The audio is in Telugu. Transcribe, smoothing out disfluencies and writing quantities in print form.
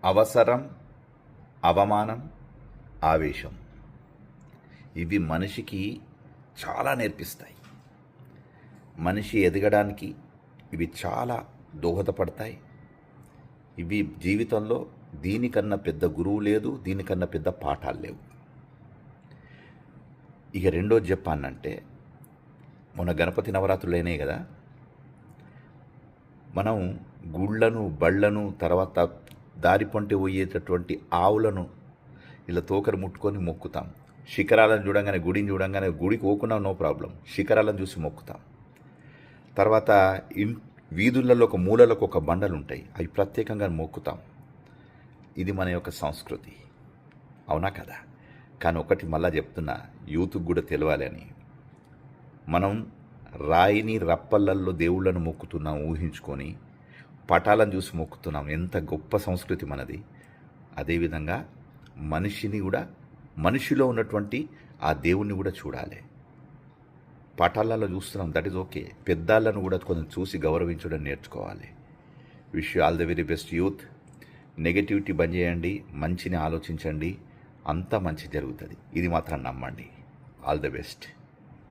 అవసరం, అవమానం, ఆవేశం ఇవి మనిషికి చాలా నేర్పిస్తాయి. మనిషి ఎదగడానికి ఇవి చాలా దోహదపడతాయి. ఇవి జీవితంలో దీనికన్నా పెద్ద గురువు లేదు, దీనికన్నా పెద్ద పాఠాలు లేవు. ఇక రెండోది చెప్పానంటే, మొన్న గణపతి నవరాత్రులైనాయి కదా, మనం గుళ్ళను, బళ్ళను, తర్వాత దారి పొంటి పోయేటటువంటి ఆవులను ఇలా తోకరు ముట్టుకొని మొక్కుతాం. శిఖరాలను చూడంగానే, గుడిని చూడంగానే, గుడికి పోకున్నా నో ప్రాబ్లం, శిఖరాలను చూసి మొక్కుతాం. తర్వాత వీధులలో ఒక మూలలకు ఒక బండలు ఉంటాయి, అవి ప్రత్యేకంగా మొక్కుతాం. ఇది మన యొక్క సంస్కృతి, అవునా కదా? కానీ ఒకటి మళ్ళా చెప్తున్నా, యూత్కి కూడా తెలియాలి అని, మనం రాయిని రప్పలల్లో దేవుళ్ళను మొక్కుతున్నాం ఊహించుకొని, పటాలను చూసి మొక్కుతున్నాం. ఎంత గొప్ప సంస్కృతి మనది. అదేవిధంగా మనిషిని కూడా, మనిషిలో ఉన్నటువంటి ఆ దేవుణ్ణి కూడా చూడాలి. పటాలలో చూస్తున్నాం, దట్ ఈజ్ ఓకే. పెద్దాళ్ళను కూడా కొంచెం చూసి గౌరవించడం నేర్చుకోవాలి. Wish you all the very best youth. Negativity బంద్ చేయండి, మంచిని ఆలోచించండి, అంతా మంచి జరుగుతుంది. ఇది మాత్రం నమ్మండి. All the best.